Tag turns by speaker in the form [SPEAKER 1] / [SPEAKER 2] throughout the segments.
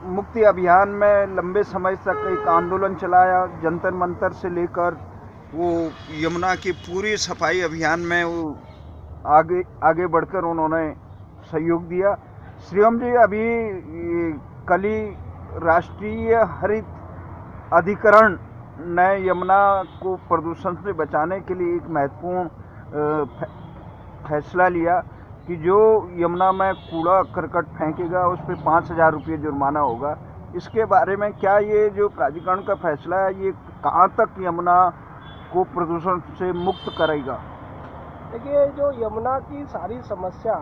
[SPEAKER 1] मुक्ति अभियान में लंबे समय तक एक आंदोलन चलाया, जंतर मंतर से लेकर वो यमुना की पूरी सफाई अभियान में वो आगे आगे बढ़कर उन्होंने सहयोग दिया। श्रीराम जी अभी कल ही राष्ट्रीय हरित अधिकरण ने यमुना को प्रदूषण से बचाने के लिए एक महत्वपूर्ण फैसला लिया कि जो यमुना में कूड़ा करकट फेंकेगा उस पर 5,000 रुपये जुर्माना होगा। इसके बारे में क्या ये जो प्राधिकरण का फैसला है ये कहाँ तक यमुना को प्रदूषण से मुक्त करेगा?
[SPEAKER 2] देखिए, जो यमुना की सारी समस्या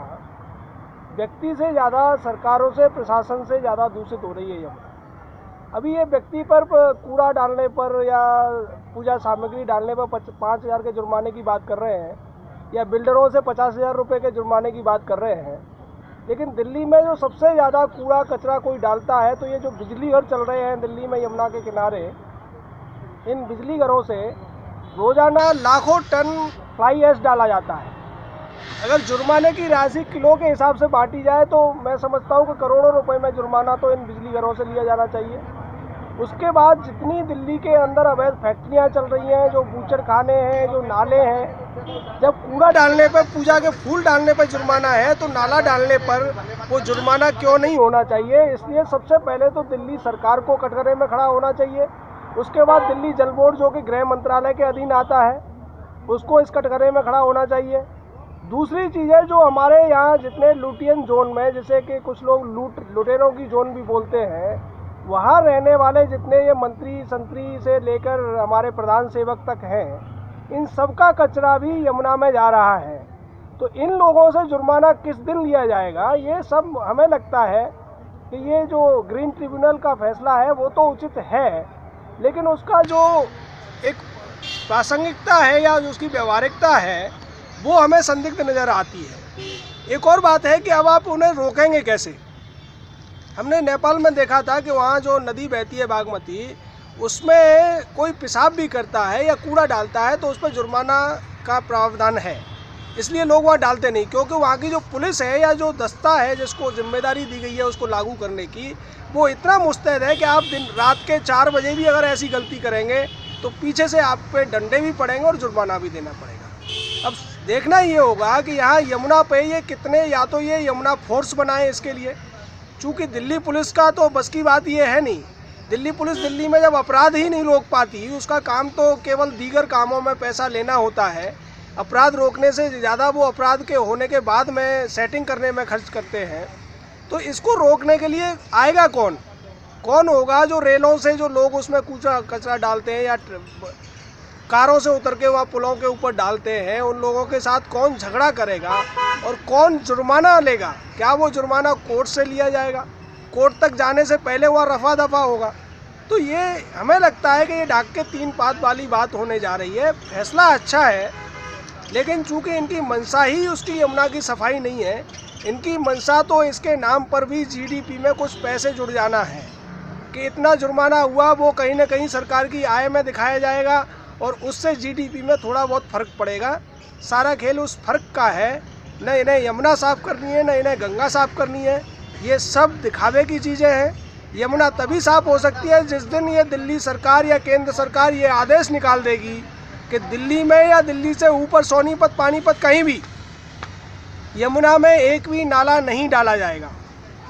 [SPEAKER 2] व्यक्ति से ज़्यादा सरकारों से, प्रशासन से ज़्यादा दूषित हो रही है यमुना। अभी ये व्यक्ति पर कूड़ा डालने पर या पूजा सामग्री डालने पर 5,000 के जुर्माने की बात कर रहे हैं या बिल्डरों से 50,000 रुपये के जुर्माने की बात कर रहे हैं, लेकिन दिल्ली में जो सबसे ज़्यादा कूड़ा कचरा कोई डालता है तो ये जो बिजली घर चल रहे हैं दिल्ली में यमुना के किनारे, इन बिजली घरों से रोज़ाना लाखों टन फ्लाई ऐश डाला जाता है। अगर जुर्माने की राशि किलो के हिसाब से बांटी जाए तो मैं समझता हूँ कि करोड़ों रुपए में जुर्माना तो इन बिजली घरों से लिया जाना चाहिए। उसके बाद जितनी दिल्ली के अंदर अवैध फैक्ट्रियाँ चल रही हैं, जो बूचड़ खाने हैं, जो नाले हैं, जब कूड़ा डालने पर, पूजा के फूल डालने पर जुर्माना है तो नाला डालने पर वो जुर्माना क्यों नहीं होना चाहिए? इसलिए सबसे पहले तो दिल्ली सरकार को कटघरे में खड़ा होना चाहिए। उसके बाद दिल्ली जल बोर्ड जो कि गृह मंत्रालय के अधीन आता है उसको इस कटघरे में खड़ा होना चाहिए। दूसरी चीज़ है, जो हमारे यहाँ जितने लुटियन जोन में, जैसे कि कुछ लोग लुटेरों की जोन भी बोलते हैं, वहाँ रहने वाले जितने ये मंत्री संतरी से लेकर हमारे प्रधान सेवक तक हैं, इन सब का कचरा भी यमुना में जा रहा है। तो इन लोगों से जुर्माना किस दिन लिया जाएगा? ये सब हमें लगता है कि ये जो ग्रीन ट्रिब्यूनल का फैसला है वो तो उचित है, लेकिन उसका जो एक प्रासंगिकता है या जो उसकी व्यवहारिकता है वो हमें संदिग्ध नज़र आती है। एक और बात है कि अब आप उन्हें रोकेंगे कैसे? हमने नेपाल में देखा था कि वहाँ जो नदी बहती है बागमती, उसमें कोई पेशाब भी करता है या कूड़ा डालता है तो उस पर जुर्माना का प्रावधान है, इसलिए लोग वहाँ डालते नहीं, क्योंकि वहाँ की जो पुलिस है या जो दस्ता है जिसको जिम्मेदारी दी गई है उसको लागू करने की, वो इतना मुस्तैद है कि आप रात के 4 बजे भी अगर ऐसी गलती करेंगे तो पीछे से आप पे डंडे भी पड़ेंगे और जुर्माना भी देना पड़ेगा। अब देखना ये होगा कि यहाँ यमुना पे ये कितने, या तो ये यमुना फोर्स बनाए इसके लिए, चूँकि दिल्ली पुलिस का तो बस की बात ये है नहीं। दिल्ली पुलिस दिल्ली में जब अपराध ही नहीं रोक पाती, उसका काम तो केवल दीगर कामों में पैसा लेना होता है, अपराध रोकने से ज़्यादा वो अपराध के होने के बाद में सेटिंग करने में खर्च करते हैं। तो इसको रोकने के लिए आएगा कौन? कौन होगा जो रेलों से जो लोग उसमें कचरा डालते हैं या कारों से उतर के वहाँ पुलों के ऊपर डालते हैं, उन लोगों के साथ कौन झगड़ा करेगा और कौन जुर्माना लेगा? क्या वो जुर्माना कोर्ट से लिया जाएगा? कोर्ट तक जाने से पहले वहाँ रफा दफा होगा? तो ये हमें लगता है कि ये ढाक के 3 पात वाली बात होने जा रही है। फैसला अच्छा है, लेकिन चूँकि इनकी मंशा ही उसकी यमुना की सफाई नहीं है, इनकी मंशा तो इसके नाम पर भी जीडीपी में कुछ पैसे जुड़ जाना है कि इतना जुर्माना हुआ, वो कहीं ना कहीं सरकार की आय में दिखाया जाएगा और उससे जीडीपी में थोड़ा बहुत फ़र्क पड़ेगा। सारा खेल उस फ़र्क का है। न इन्हें यमुना साफ़ करनी है, न इन्हें गंगा साफ़ करनी है, ये सब दिखावे की चीज़ें हैं। यमुना तभी साफ़ हो सकती है जिस दिन ये दिल्ली सरकार या केंद्र सरकार ये आदेश निकाल देगी कि दिल्ली में या दिल्ली से ऊपर सोनीपत, पानीपत, कहीं भी यमुना में एक भी नाला नहीं डाला जाएगा।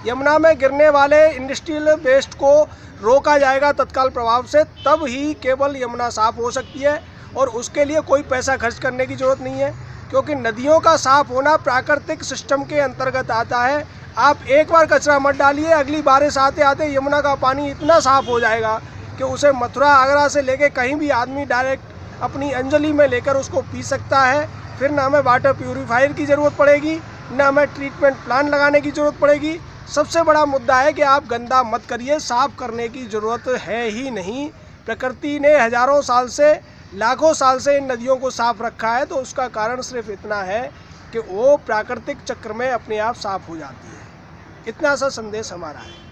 [SPEAKER 2] यमुना में गिरने वाले इंडस्ट्रियल वेस्ट को रोका जाएगा तत्काल प्रभाव से, तब ही केवल यमुना साफ़ हो सकती है। और उसके लिए कोई पैसा खर्च करने की ज़रूरत नहीं है, क्योंकि नदियों का साफ़ होना प्राकृतिक सिस्टम के अंतर्गत आता है। आप एक बार कचरा मत डालिए, अगली बारिश आते आते यमुना का पानी इतना साफ़ हो जाएगा कि उसे मथुरा, आगरा से लेके कहीं भी आदमी डायरेक्ट अपनी अंजलि में लेकर उसको पी सकता है। फिर ना हमें वाटर प्यूरीफायर की ज़रूरत पड़ेगी, ना हमें ट्रीटमेंट प्लांट लगाने की ज़रूरत पड़ेगी। सबसे बड़ा मुद्दा है कि आप गंदा मत करिए, साफ़ करने की ज़रूरत है ही नहीं। प्रकृति ने हज़ारों साल से, लाखों साल से इन नदियों को साफ़ रखा है, तो उसका कारण सिर्फ इतना है कि वो प्राकृतिक चक्र में अपने आप साफ़ हो जाती है। इतना सा संदेश हमारा है।